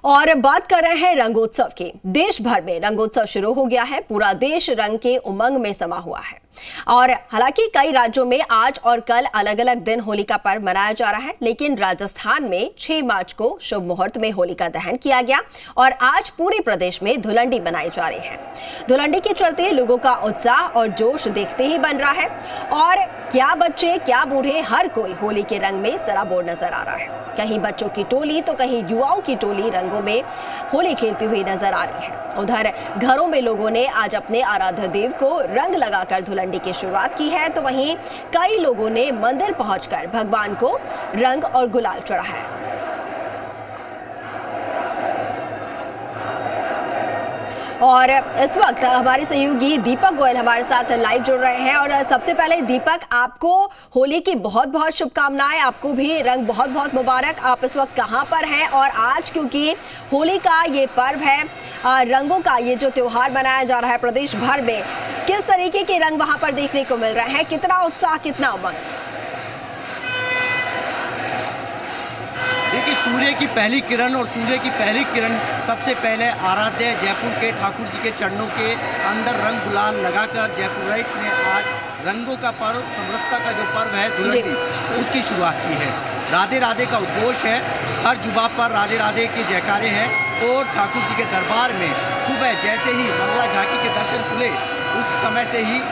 और बात कर रहे हैं रंगोत्सव की। देश भर में रंगोत्सव शुरू हो गया है। पूरा देश रंग के उमंग में समा हुआ है और हालांकि कई राज्यों में आज और कल अलग अलग दिन होली का पर्व मनाया जा रहा है, लेकिन राजस्थान में 6 मार्च को शुभ मुहूर्त में होली का दहन किया गया और आज पूरे प्रदेश में धुलंडी मनाई जा रही है। धुलंडी के चलते लोगों का उत्साह और जोश देखते ही बन रहा है और क्या बच्चे क्या बूढ़े, हर कोई होली के रंग में सराबोर नजर आ रहा है। कहीं बच्चों की टोली तो कहीं युवाओं की टोली रंगों में होली खेलती हुई नजर आ रही है। उधर घरों में लोगों ने आज अपने आराध्य देव को रंग लगाकर धुलंडी की शुरुआत की है, तो वहीं कई लोगों ने मंदिर पहुंचकर भगवान को रंग और गुलाल चढ़ाया है। और इस वक्त हमारे सहयोगी दीपक गोयल हमारे साथ लाइव जुड़ रहे हैं। और सबसे पहले दीपक, आपको होली की बहुत बहुत शुभकामनाएं, आपको भी रंग बहुत बहुत मुबारक। आप इस वक्त कहां पर हैं? और आज क्योंकि होली का ये पर्व है, रंगों का ये जो त्योहार मनाया जा रहा है प्रदेश भर में, किस तरीके के रंग वहां पर देखने को मिल रहे हैं? कितना उत्साह, कितना उमंग? देखिए, सूर्य की पहली किरण और सूर्य की पहली किरण सबसे पहले आराध्य जयपुर के ठाकुर जी के चरणों के अंदर रंग गुलाल लगाकर जयपुराइट्स ने आज रंगों का पर्व, समरसता का जो पर्व है धुलंडी, उसकी शुरुआत की है। राधे राधे का उद्घोष है, हर जुबा पर राधे राधे के जयकारे हैं और ठाकुर जी के दरबार में सुबह जैसे ही मंगला झांकी के दर्शन खुले उस समय से ही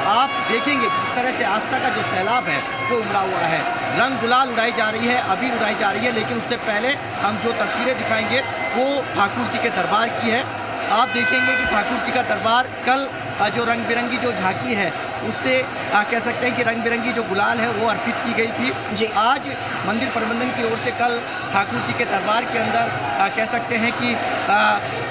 आप देखेंगे किस तरह से आस्था का जो सैलाब है वो उमड़ा हुआ है। रंग गुलाल उड़ाई जा रही है, अबीर उड़ाई जा रही है, लेकिन उससे पहले हम जो तस्वीरें दिखाएंगे वो ठाकुर जी के दरबार की है। आप देखेंगे कि ठाकुर जी का दरबार कल जो रंग बिरंगी जो झांकी है उससे कह सकते हैं कि रंग बिरंगी जो गुलाल है वो अर्पित की गई थी। आज मंदिर प्रबंधन की ओर से कल ठाकुर जी के दरबार के अंदर कह सकते हैं कि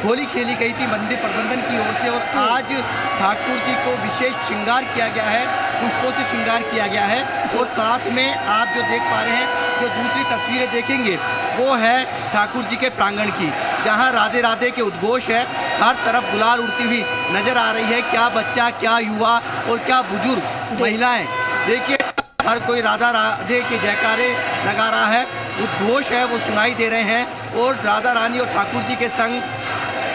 होली खेली गई थी मंदिर प्रबंधन की ओर से, और आज ठाकुर जी को विशेष श्रृंगार किया गया है, पुष्पों से श्रृंगार किया गया है। और साथ में आप जो देख पा रहे हैं, जो दूसरी तस्वीरें देखेंगे वो है ठाकुर जी के प्रांगण की, जहां राधे राधे के उद्घोष है, हर तरफ गुलाल उड़ती हुई नजर आ रही है। क्या बच्चा, क्या युवा और क्या बुजुर्ग महिलाएं, देखिए हर कोई राधा राधे के जयकारे लगा रहा है, उद्घोष है वो सुनाई दे रहे हैं और राधा रानी और ठाकुर जी के संग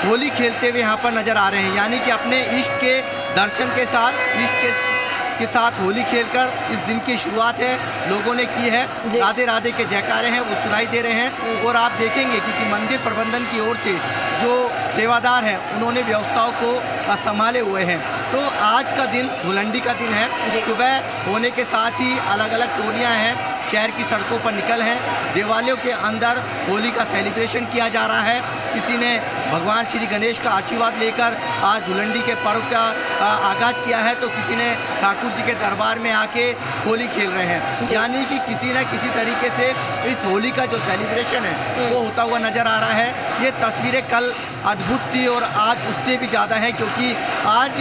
होली खेलते हुए यहाँ पर नजर आ रहे हैं। यानी कि अपने इष्ट के दर्शन के साथ, इष्ट के साथ होली खेलकर इस दिन की शुरुआत है लोगों ने की है। राधे राधे के जयकारे हैं वो सुनाई दे रहे हैं और आप देखेंगे कि मंदिर प्रबंधन की ओर से जो सेवादार हैं उन्होंने व्यवस्थाओं को संभाले हुए हैं। तो आज का दिन धुलंडी का दिन है। सुबह होने के साथ ही अलग अलग टोलियां हैं, शहर की सड़कों पर निकल हैं। देवालयों के अंदर होली का सेलिब्रेशन किया जा रहा है। किसी ने भगवान श्री गणेश का आशीर्वाद लेकर आज धुलंडी के पर्व का आगाज किया है, तो किसी ने ठाकुर जी के दरबार में आके होली खेल रहे हैं। यानी कि किसी न किसी तरीके से इस होली का जो सेलिब्रेशन है वो होता हुआ नजर आ रहा है। ये तस्वीरें कल अद्भुत थी और आज उससे भी ज़्यादा है, क्योंकि आज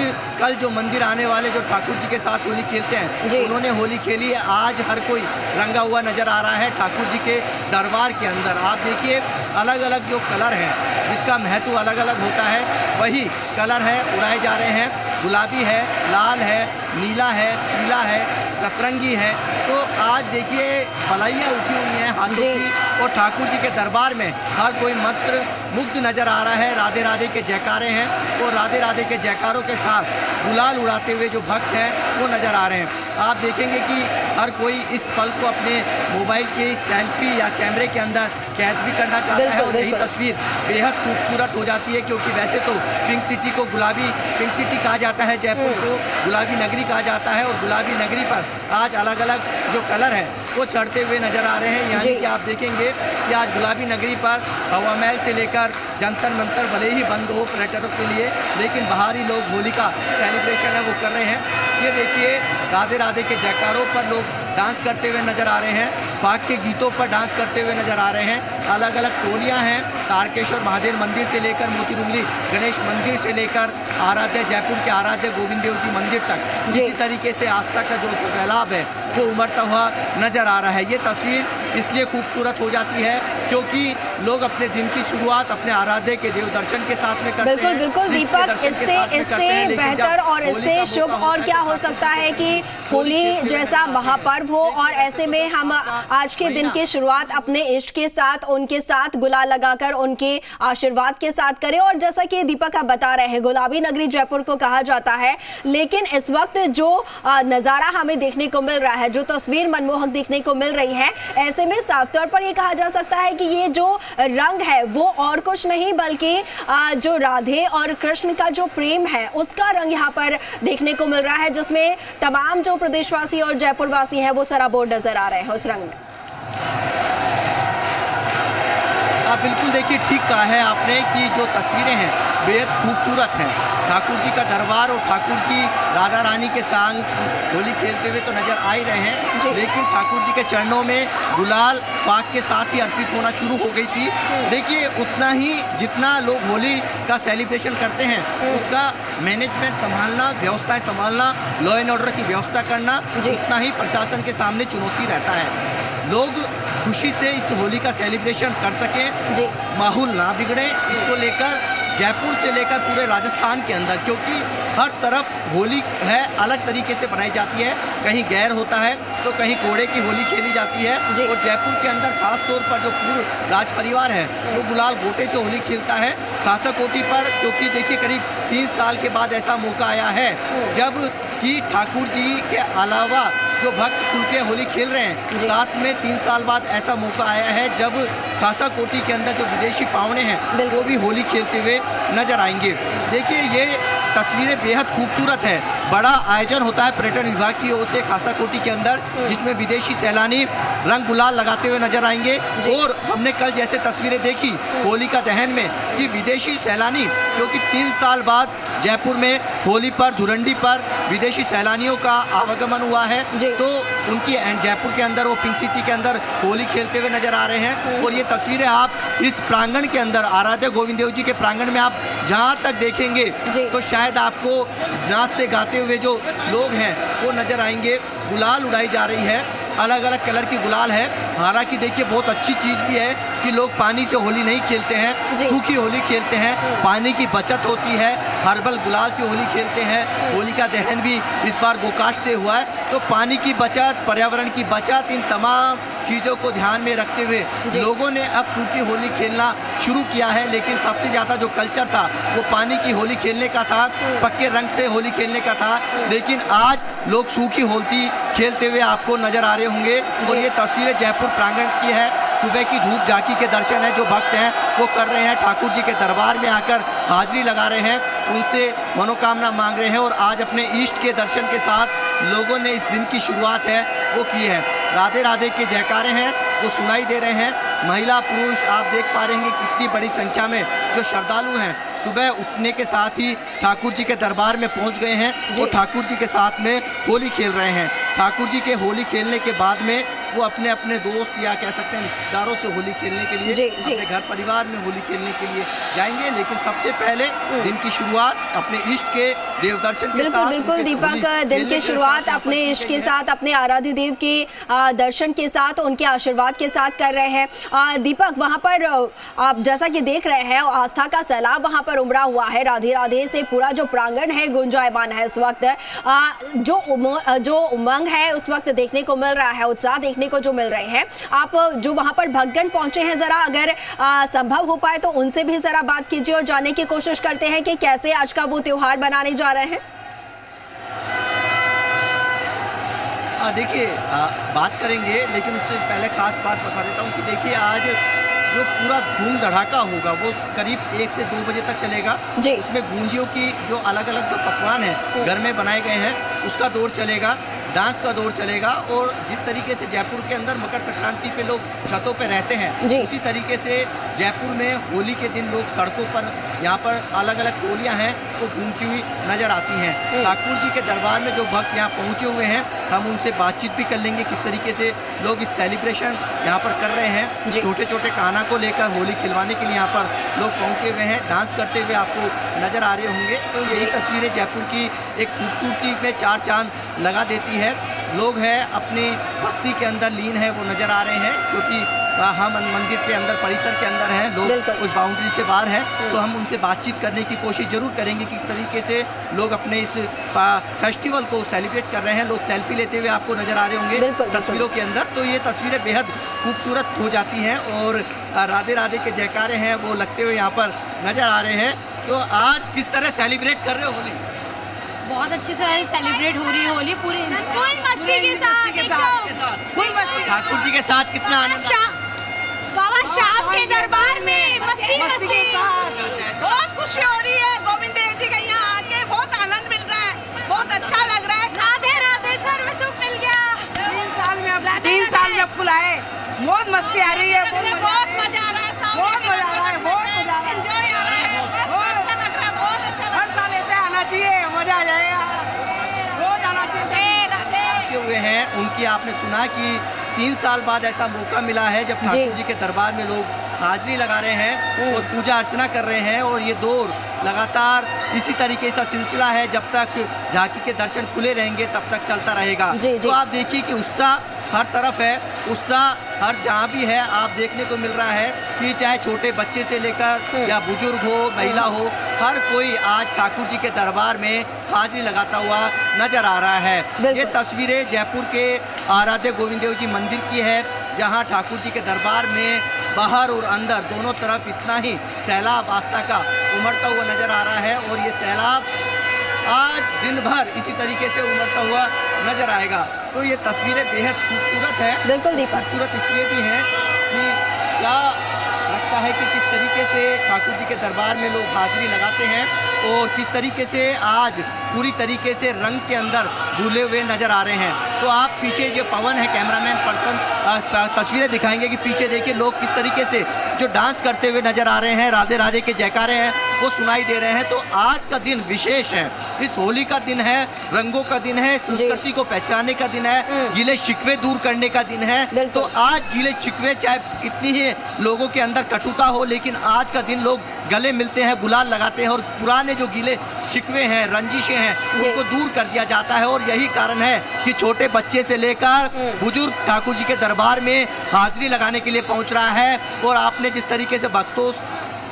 कल जो मंदिर आने वाले जो ठाकुर जी के साथ होली खेलते हैं उन्होंने होली खेली है। आज हर कोई रंगा हुआ नजर आ रहा है ठाकुर जी के दरबार के अंदर। आप देखिए अलग अलग जो कलर हैं जिसका महत्व अलग अलग होता है, वही कलर है उड़ाए जा रहे हैं। गुलाबी है, लाल है, नीला है, पीला है, सतरंगी है। तो आज देखिए फलाइयाँ उठी हुई हैं हाथों की और ठाकुर जी के दरबार में हर कोई मंत्र मुग्ध नजर आ रहा है। राधे राधे के जयकारे हैं और राधे राधे के जयकारों के साथ गुलाल उड़ाते हुए जो भक्त हैं वो नजर आ रहे हैं। आप देखेंगे कि हर कोई इस पल को अपने मोबाइल के सेल्फी या कैमरे के अंदर कैद भी करना चाहता है और यही तस्वीर बेहद खूबसूरत हो जाती है, क्योंकि वैसे तो पिंक सिटी को गुलाबी पिंक सिटी कहा जाता है, जयपुर को गुलाबी नगरी कहा जाता है, और गुलाबी नगरी पर आज अलग अलग जो कलर है वो चढ़ते हुए नजर आ रहे हैं। यानी कि आप देखेंगे कि आज गुलाबी नगरी पर हवा महल से लेकर जंतर मंतर भले ही बंद हो पर्यटकों के लिए, लेकिन बाहरी लोग होली का सेलिब्रेशन है वो कर रहे हैं। ये देखिए राधे राधे के जयकारों पर लोग डांस करते हुए नजर आ रहे हैं, फाग के गीतों पर डांस करते हुए नजर आ रहे हैं। अलग अलग टोलियां हैं, तारकेश्वर महादेव मंदिर से लेकर मोती डुंगरी गणेश मंदिर से लेकर आराध्य जयपुर के आराध्य गोविंद देव जी मंदिर तक इसी तरीके से आस्था का जो सैलाब है वो उमड़ता हुआ नजर आ रहा है। ये तस्वीर इसलिए खूबसूरत हो जाती है क्योंकि लोग अपने दिन की शुरुआत अपने आराध्य के देव दर्शन के साथ में करते बिल्कुल हैं। बिल्कुल दीपक, इससे बेहतर और इससे शुभ और क्या हो सकता है कि होली जैसा महापर्व हो और ऐसे में हम आज के दिन की शुरुआत अपने इष्ट के साथ, उनके साथ गुलाल लगाकर उनके आशीर्वाद के साथ करें। और जैसा कि दीपक आप बता रहे हैं, गुलाबी नगरी जयपुर को कहा जाता है, लेकिन इस वक्त जो नजारा हमें देखने को मिल रहा है, जो तस्वीर मनमोहक देखने को मिल रही है, ऐसे में साफ तौर पर यह कहा जा सकता है कि ये जो रंग है वो और कुछ नहीं बल्कि जो राधे और कृष्ण का जो प्रेम है उसका रंग यहाँ पर देखने को मिल रहा है, जिसमें तमाम जो प्रदेशवासी और जयपुरवासी हैं वो सराबोर नजर आ रहे हैं उस रंग में। आप बिल्कुल देखिए, ठीक कहा है आपने कि जो तस्वीरें हैं बेहद खूबसूरत हैं। ठाकुर जी का दरबार और ठाकुर की राधा रानी के संग होली खेलते हुए तो नजर आ ही रहे हैं, लेकिन ठाकुर जी के चरणों में गुलाल फाग के साथ ही अर्पित होना शुरू हो गई थी। देखिए, उतना ही जितना लोग होली का सेलिब्रेशन करते हैं उसका मैनेजमेंट संभालना, व्यवस्थाएं संभालना, लॉ एंड ऑर्डर की व्यवस्था करना, उतना ही प्रशासन के सामने चुनौती रहता है। लोग खुशी से इस होली का सेलिब्रेशन कर सकें, माहौल ना बिगड़े, इसको लेकर जयपुर से लेकर पूरे राजस्थान के अंदर, क्योंकि हर तरफ होली है अलग तरीके से बनाई जाती है, कहीं गैर होता है तो कहीं कोड़े की होली खेली जाती है। और जयपुर के अंदर खास तौर पर जो पूर्व राज परिवार है वो गुलाल गोटे से होली खेलता है खासा कोटी पर, क्योंकि देखिए करीब 3 साल के बाद ऐसा मौका आया है जब कि ठाकुर जी के अलावा जो भक्त खुल के होली खेल रहे हैं, साथ में 3 साल बाद ऐसा मौका आया है जब खासा कोटी के अंदर जो विदेशी पावने हैं वो भी होली खेलते हुए नजर आएंगे। देखिए, ये तस्वीरें बेहद खूबसूरत है। बड़ा आयोजन होता है पर्यटन विभाग की ओर से खासा कोटी के अंदर, जिसमें विदेशी सैलानी रंग गुलाल लगाते हुए नजर आएंगे। और हमने कल जैसे तस्वीरें देखी होलिका दहन में कि विदेशी सैलानी, क्योंकि 3 साल बाद जयपुर में होली पर, धुरंडी पर विदेशी सैलानियों का आवागमन हुआ है, तो उनकी जयपुर के अंदर वो पिंक सिटी के अंदर होली खेलते हुए नजर आ रहे हैं। और ये तस्वीरें आप इस प्रांगण के अंदर, आराध्य गोविंद देव जी के प्रांगण में आप जहाँ तक देखेंगे तो शायद आपको नाचते गाते हुए जो लोग हैं वो नजर आएंगे। गुलाल उड़ाई जा रही है, अलग अलग कलर की गुलाल है। हालांकि देखिए, बहुत अच्छी चीज़ भी है कि लोग पानी से होली नहीं खेलते हैं, सूखी होली खेलते हैं, पानी की बचत होती है, हर्बल गुलाल से होली खेलते हैं। होली का दहन भी इस बार गोकास्ट से हुआ है, तो पानी की बचत, पर्यावरण की बचत, इन तमाम चीज़ों को ध्यान में रखते हुए लोगों ने अब सूखी होली खेलना शुरू किया है। लेकिन सबसे ज़्यादा जो कल्चर था वो पानी की होली खेलने का था, पक्के रंग से होली खेलने का था। लेकिन आज लोग सूखी होली खेलते हुए आपको नजर आ रहे होंगे। और ये तस्वीरें जयपुर प्रांगण की है। सुबह की धूप झांकी के दर्शन है जो भक्त हैं वो कर रहे हैं, ठाकुर जी के दरबार में आकर हाजिरी लगा रहे हैं, उनसे मनोकामना मांग रहे हैं। और आज अपने इष्ट के दर्शन के साथ लोगों ने इस दिन की शुरुआत है वो की है। राधे राधे के जयकारे हैं वो सुनाई दे रहे हैं। महिला पुरुष आप देख पा रहे हैं कि कितनी बड़ी संख्या में जो श्रद्धालु हैं सुबह उठने के साथ ही ठाकुर जी के दरबार में पहुंच गए हैं और ठाकुर जी के साथ में होली खेल रहे हैं। ठाकुर जी के होली खेलने के बाद में वो अपने अपने दोस्त या कह सकते हैं रिश्तेदारों से होली खेलने के लिए अपने घर परिवार में होली खेलने के लिए जाएंगे। लेकिन सबसे पहले दिन की शुरुआत अपने इष्ट के देव दर्शन के साथ। बिल्कुल दीपक, दिन की शुरुआत अपने इष्ट के साथ, अपने आराध्य देव के दर्शन के साथ, उनके आशीर्वाद के साथ कर रहे हैं। दीपक, वहाँ पर आप जैसा कि देख रहे हैं आस्था का सैलाब वहाँ पर उमड़ा हुआ है। राधे राधे से पूरा जो प्रांगण है गुंजायमान है इस वक्त। जो उमंग है उस वक्त देखने को मिल रहा है, उत्साह देखने को जो मिल रहे हैं। आप जो वहां पर भक्तगण पहुंचे हैं, जरा अगर संभव हो पाए तो उनसे भी जरा बात कीजिए और जानने की कोशिश करते हैं कि कैसे आज का वो त्योहार बनाने जा रहे हैं। देखिए, बात करेंगे लेकिन उससे पहले खास बात बता देता हूँ कि देखिए आज जो पूरा धूम धड़ाका होगा वो करीब 1 से 2 बजे तक चलेगा। इसमें गूंजियों की जो अलग अलग जो पकवान हैं घर में बनाए गए हैं उसका दौर चलेगा, डांस का दौर चलेगा। और जिस तरीके से जयपुर के अंदर मकर संक्रांति पे लोग छतों पे रहते हैं, उसी तरीके से जयपुर में होली के दिन लोग सड़कों पर, यहाँ पर अलग अलग टोलियाँ हैं वो घूमती हुई नजर आती हैं। ठाकुर जी के दरबार में जो भक्त यहाँ पहुँचे हुए हैं हम उनसे बातचीत भी कर लेंगे किस तरीके से लोग इस सेलिब्रेशन यहाँ पर कर रहे हैं। छोटे छोटे कान्हा को लेकर होली खिलवाने के लिए यहाँ पर लोग पहुँचे हुए हैं, डांस करते हुए आपको नजर आ रहे होंगे। तो यही तस्वीरें जयपुर की एक खूबसूरती में 4 चांद लगा देती है। लोग हैं अपनी भक्ति के अंदर लीन है वो नज़र आ रहे हैं, क्योंकि हम मंदिर के अंदर परिसर के अंदर हैं, लोग उस बाउंड्री से बाहर हैं, तो हम उनसे बातचीत करने की कोशिश ज़रूर करेंगे कि किस तरीके से लोग अपने इस फेस्टिवल को सेलिब्रेट कर रहे हैं। लोग सेल्फी लेते हुए आपको नज़र आ रहे होंगे तस्वीरों के अंदर, तो ये तस्वीरें बेहद खूबसूरत हो जाती हैं और राधे राधे के जयकारे हैं वो लगते हुए यहाँ पर नज़र आ रहे हैं। तो आज किस तरह सेलिब्रेट कर रहे हो होली? बहुत अच्छे से सेलिब्रेट हो रही है होली, पूरी मस्ती के साथ ठाकुर जी के साथ कितना आनंद। बाबा शाम के दरबार में मस्ती के साथ बहुत खुशी हो रही है। गोविंद देव जी के यहाँ आके बहुत आनंद मिल रहा है, बहुत अच्छा लग रहा है। राधे राधे, सर्व सुख मिल गया। 3 साल में फुल आए, बहुत मस्ती आ रही है, बहुत मजा आ रहा है, बहुत मजा आ रहा है, बहुत मजा आ रहा है, एंजॉय आ रहा है, बहुत अच्छा लग रहा है, बहुत अच्छा लग रहा है। हर साल ऐसे आना चाहिए, मजा आ जाएगा, रोज आना चाहिए। हुए हैं उनकी आपने सुना कि 3 साल बाद ऐसा मौका मिला है जब ठाकुर जी के दरबार में लोग हाजिरी लगा रहे हैं और पूजा अर्चना कर रहे हैं, और ये दौर लगातार इसी तरीके का सिलसिला है, जब तक झांकी के दर्शन खुले रहेंगे तब तक चलता रहेगा। तो आप देखिए कि उत्साह हर तरफ है, उत्साह हर जहाँ भी है आप देखने को मिल रहा है कि चाहे छोटे बच्चे से लेकर या बुजुर्ग हो, महिला हो, हर कोई आज ठाकुर जी के दरबार में हाजिरी लगाता हुआ नजर आ रहा है। ये तस्वीरें जयपुर के आराध्य गोविंद देव जी मंदिर की है, जहाँ ठाकुर जी के दरबार में बाहर और अंदर दोनों तरफ इतना ही सैलाब आस्था का उमड़ता हुआ नजर आ रहा है, और ये सैलाब आज दिन भर इसी तरीके से उमड़ता हुआ नजर आएगा। तो ये तस्वीरें बेहद खूबसूरत है, बिल्कुल दीपक, खूबसूरत इसलिए भी हैं कि क्या लगता है कि किस तरीके से ठाकुर जी के दरबार में लोग हाजिरी लगाते हैं और किस तरीके से आज पूरी तरीके से रंग के अंदर डूले हुए नजर आ रहे हैं। तो आप पीछे जो पवन है कैमरामैन पर्सन तस्वीरें दिखाएंगे कि पीछे देखिए लोग किस तरीके से जो डांस करते हुए नजर आ रहे हैं, राधे राधे के जयकारे हैं वो सुनाई दे रहे हैं। तो आज का दिन विशेष है, इस होली का दिन है, रंगों का दिन है, संस्कृति को पहचानने का दिन है, गीले शिकवे दूर करने का दिन है। तो आज गीले शिकवे चाहे कितनी ही लोगों के अंदर कटुता हो, लेकिन आज का दिन लोग गले मिलते हैं, गुलाल लगाते हैं और पुराने जो गीले शिकवे हैं, रंजिशें हैं, उनको दूर कर दिया जाता है। और यही कारण है कि छोटे बच्चे से लेकर बुजुर्ग ठाकुर जी के दरबार में हाजिरी लगाने के लिए पहुंच रहा है। और आपने जिस तरीके से भक्तों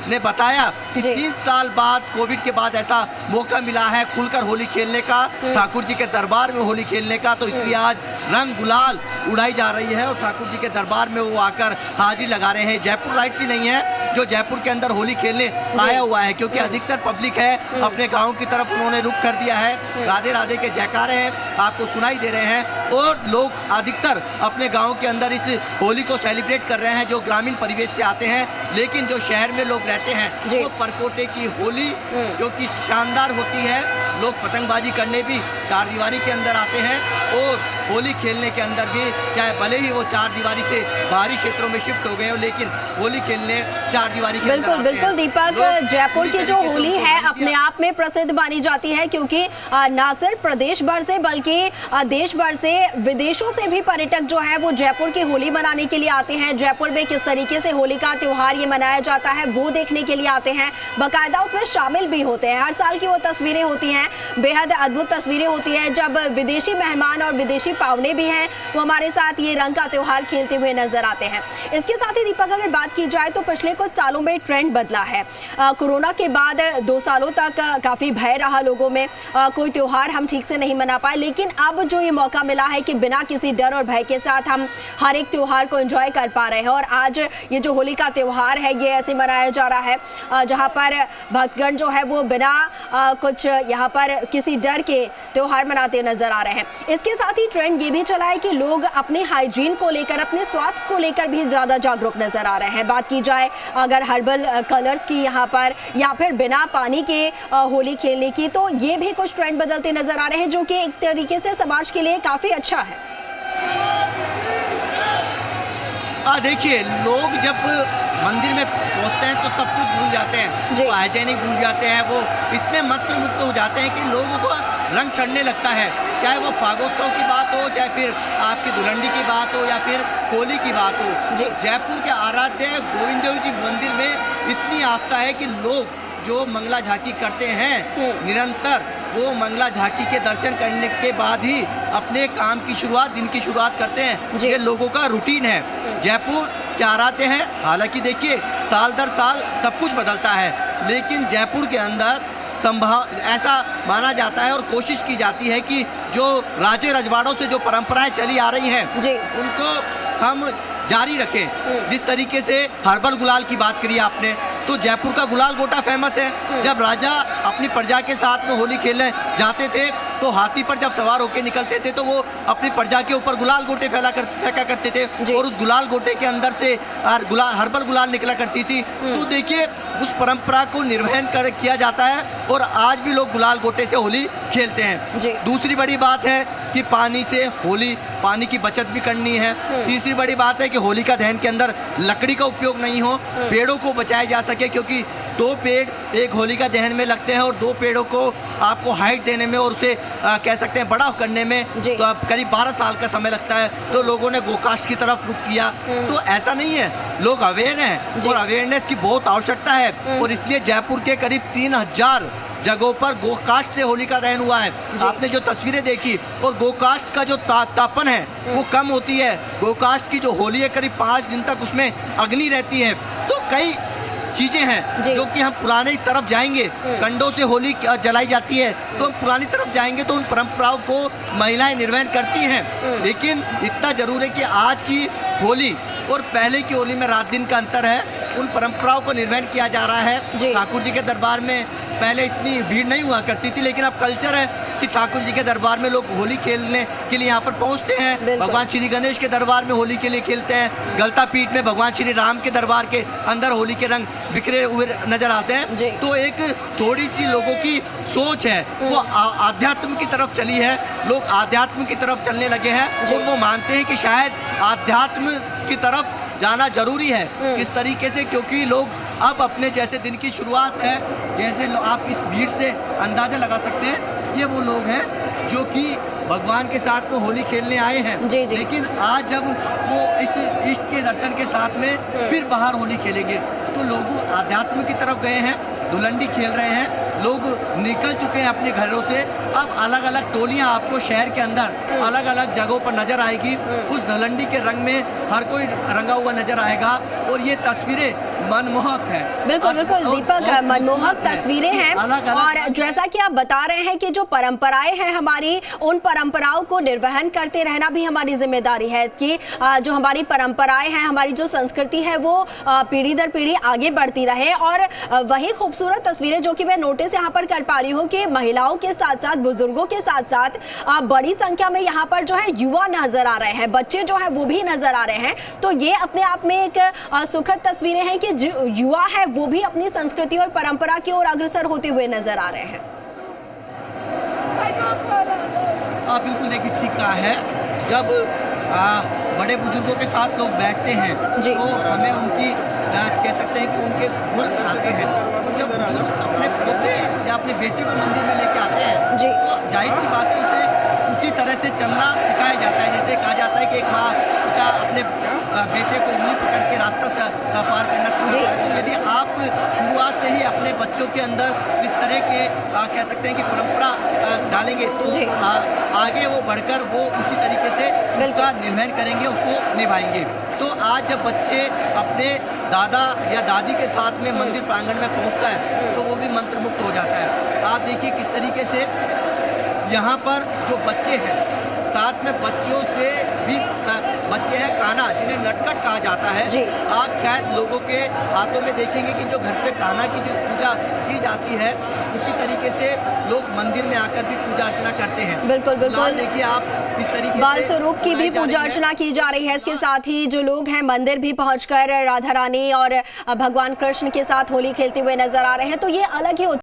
ने बताया कि 3 साल बाद कोविड के बाद ऐसा मौका मिला है खुलकर होली खेलने का, ठाकुर जी के दरबार में होली खेलने का, तो इसलिए आज रंग गुलाल उड़ाई जा रही है और ठाकुर जी के दरबार में वो आकर हाजिरी लगा रहे हैं। जयपुर राइट से नहीं है जो जयपुर के अंदर होली खेलने आया हुआ है, क्योंकि अधिकतर पब्लिक है अपने गाँव की तरफ उन्होंने रुख कर दिया है। राधे राधे के जयकारे हैं आपको सुनाई दे रहे हैं और लोग अधिकतर अपने गाँव के अंदर इस होली को सेलिब्रेट कर रहे हैं जो ग्रामीण परिवेश से आते हैं। लेकिन जो शहर में लोग रहते हैं वो परकोटे की होली जो कि शानदार होती है, लोग पतंगबाजी करने भी चार दीवारी के अंदर आते हैं और होली खेलने के अंदर भी, चाहे भले ही वो चार दीवारी से बाहरी क्षेत्रों में शिफ्ट हो गए हो, लेकिन होली खेलने चार दीवारी के अंदर आते हैं। बिल्कुल दीपक, जयपुर की जो होली है अपने आप में प्रसिद्ध मानी जाती है, क्योंकि न सिर्फ प्रदेश भर से बल्कि देश भर से, विदेशों से भी पर्यटक जो है वो जयपुर की होली मनाने के लिए आते हैं। जयपुर में किस तरीके से होली का त्योहार ये मनाया जाता है वो देखने के लिए आते हैं, बाकायदा उसमें शामिल भी होते हैं। हर साल की वो तस्वीरें होती हैं, बेहद अद्भुत तस्वीरें होती हैं जब विदेशी मेहमान और विदेशी पावने भी हैं वो हमारे साथ ये रंग का त्योहार खेलते हुए नजर आते हैं। इसके साथ ही दीपक अगर बात की जाए तो पिछले कुछ सालों में ट्रेंड बदला है। कोरोना के बाद 2 सालों तक काफी भय रहा लोगों में, कोई त्योहार हम ठीक से नहीं मना पाए, लेकिन अब जो ये मौका मिला है कि बिना किसी डर और भय के साथ हम हर एक त्योहार को एंजॉय कर पा रहे हैं। और आज ये जो होली का त्योहार है ये ऐसे मनाया जा रहा है जहां पर भक्तगण जो है वो बिना कुछ यहाँ पर किसी डर के त्योहार मनाते नजर आ रहे हैं। इसके साथ ही ट्रेंड ये भी चला है कि लोग अपने हाइजीन को लेकर, अपने स्वास्थ्य को लेकर भी ज्यादा जागरूक नजर आ रहे हैं। बात की जाए अगर हर्बल कलर्स की यहाँ पर या फिर बिना पानी के होली खेलने की, तो ये भी कुछ ट्रेंड बदलते नजर आ रहे हैं जो कि एक तरीके से समाज के लिए काफी अच्छा है। देखिए लोग जब मंदिर में पहुंचते हैं तो सब कुछ भूल जाते हैं, वो हाइजेनिक भूल जाते हैं, वो इतने मंत्रमुग्ध हो जाते हैं कि लोगों को रंग चढ़ने लगता है। चाहे वो फागोत्सव की बात हो, चाहे फिर आपकी दुलंडी की बात हो या फिर होली की बात हो। जयपुर के आराध्य गोविंद देव जी मंदिर में इतनी आस्था है कि लोग जो मंगला झांकी करते हैं निरंतर वो मंगला झांकी के दर्शन करने के बाद ही अपने काम की शुरुआत, दिन की शुरुआत करते हैं। ये लोगों का रूटीन है। जयपुर के आराध्य हैं। हालांकि देखिए साल दर साल सब कुछ बदलता है, लेकिन जयपुर के अंदर ऐसा माना जाता है और कोशिश की जाती है कि जो राजे रजवाड़ों से जो परंपराएं चली आ रही हैं उनको हम जारी रखें। जिस तरीके से हर्बल गुलाल की बात करी आपने, तो जयपुर का गुलाल गोटा फेमस है। जब राजा अपनी प्रजा के साथ में होली खेलने जाते थे तो हाथी पर जब सवार होकर निकलते थे तो वो अपनी प्रजा के ऊपर गुलाल गोटे फेंका करते थे और उस गुलाल गोटे के अंदर से हर्बल गुलाल निकला करती थी। तो देखिए उस परंपरा को निर्वहन किया जाता है और आज भी लोग गुलाल गोटे से होली खेलते हैं। दूसरी बड़ी बात है कि पानी से होली, पानी की बचत भी करनी है। तीसरी बड़ी बात है कि होलिका दहन के अंदर लकड़ी का उपयोग नहीं हो, पेड़ों को बचाया जा सके, क्योंकि 2 पेड़ एक होलिका दहन में लगते हैं और 2 पेड़ों को आपको हाइट देने में और उसे कह सकते हैं बड़ा करने में तो अब करीब 12 साल का समय लगता है। तो लोगों ने गोकास्ट की तरफ रुख किया। तो ऐसा नहीं है, लोग अवेयर हैं और अवेयरनेस की बहुत आवश्यकता है और इसलिए जयपुर के करीब 3000 जगहों पर गोकास्ट से होली का दहन हुआ है। आपने जो तस्वीरें देखी, और गोकास्ट का जो तापन है वो कम होती है। गोकास्ट की जो होली है करीब 5 दिन तक उसमें अग्नि रहती है। तो कई चीजें हैं जो कि हम पुरानी तरफ जाएंगे, कंडों से होली जलाई जाती है, तो हम पुरानी तरफ जाएंगे तो उन परंपराओं को महिलाएं निर्वहन करती हैं। लेकिन इतना जरूर है कि आज की होली और पहले की होली में रात दिन का अंतर है। उन परंपराओं को निर्वहन किया जा रहा है। ठाकुर जी के दरबार में पहले इतनी भीड़ नहीं हुआ करती थी, लेकिन अब कल्चर है कि ठाकुर जी के दरबार में लोग होली खेलने के लिए यहाँ पर पहुँचते हैं। भगवान श्री गणेश के दरबार में होली के लिए खेलते हैं। गलता पीठ में भगवान श्री राम के दरबार के अंदर होली के रंग बिखरे हुए नजर आते हैं। तो एक थोड़ी सी लोगों की सोच है वो आध्यात्म की तरफ चली है। लोग आध्यात्म की तरफ चलने लगे हैं और वो मानते हैं कि शायद आध्यात्म की तरफ जाना जरूरी है। किस तरीके से, क्योंकि लोग अब अपने जैसे दिन की शुरुआत है, जैसे आप इस भीड़ से अंदाजा लगा सकते हैं, ये वो लोग हैं जो कि भगवान के साथ में होली खेलने आए हैं। लेकिन आज जब वो इस इष्ट के दर्शन के साथ में फिर बाहर होली खेलेंगे तो लोग आध्यात्म की तरफ गए हैं, धुलंडी खेल रहे हैं, लोग निकल चुके हैं अपने घरों से। अब अलग अलग टोलियां आपको शहर के अंदर अलग अलग जगहों पर नजर आएगी। उस धुलंडी के रंग में हर कोई रंगा हुआ नजर आएगा और ये तस्वीरें मनमोहक है। बिल्कुल बिल्कुल दीपक, मनमोहक तस्वीरें हैं। और जैसा कि आप बता रहे हैं कि जो परंपराएं हैं हमारी, उन परंपराओं को निर्वहन करते रहना भी हमारी जिम्मेदारी है कि जो हमारी परंपराएं हैं, हमारी जो संस्कृति है वो पीढ़ी दर पीढ़ी आगे बढ़ती रहे। और वही खूबसूरत तस्वीरें जो कि मैं नोटिस यहाँ पर कर पा रही हूँ कि महिलाओं के साथ साथ बुजुर्गों के साथ साथ बड़ी संख्या में यहाँ पर जो है युवा नजर आ रहे हैं, बच्चे जो है वो भी नजर आ रहे हैं। तो ये अपने आप में एक सुखद तस्वीरें हैं कि जो युवा है वो भी अपनी संस्कृति और परंपरा की ओर अग्रसर होते हुए नजर आ रहे हैं। आप बिल्कुल देखिए ठीक कहा है। जब बड़े बुजुर्गों के साथ लोग बैठते हैं तो हमें उनकी कह सकते हैं कि उनके गुण आते हैं। तो जब बुजुर्ग अपने पोते या अपने बेटे को मंदिर में लेके आते हैं तो जाहिर सी बात है उसे उसी तरह से चलना सिखाया जाता है। जैसे कहा जाता है कि एक माँ पिता अपने बेटे को उंगली पकड़ के रास्ता पार करना सिखाता है। तो यदि आप शुरुआत से ही अपने बच्चों के अंदर इस तरह के कह सकते हैं कि परंपरा डालेंगे तो आगे वो बढ़कर वो उसी तरीके से उसका निर्वहन करेंगे, उसको निभाएंगे। तो आज जब बच्चे अपने दादा या दादी के साथ में मंदिर प्रांगण में पहुंचता है तो वो भी मंत्रमुग्ध हो जाता है। आप देखिए किस तरीके से यहाँ पर जो बच्चे हैं, साथ में बच्चों से भी बच्चे हैं कान्हा, जिन्हें नटखट कहा जाता है। आप शायद लोगों के हाथों में देखेंगे कि जो घर पे कान्हा की जो पूजा की जाती है उसी तरीके से लोग मंदिर में आकर भी पूजा अर्चना करते हैं। बिल्कुल बिल्कुल, देखिए आप इस तरीके बाल स्वरूप की भी पूजा अर्चना की जा रही है। इसके साथ ही जो लोग हैं मंदिर भी पहुंचकर राधा रानी और भगवान कृष्ण के साथ होली खेलते हुए नजर आ रहे हैं। तो ये अलग ही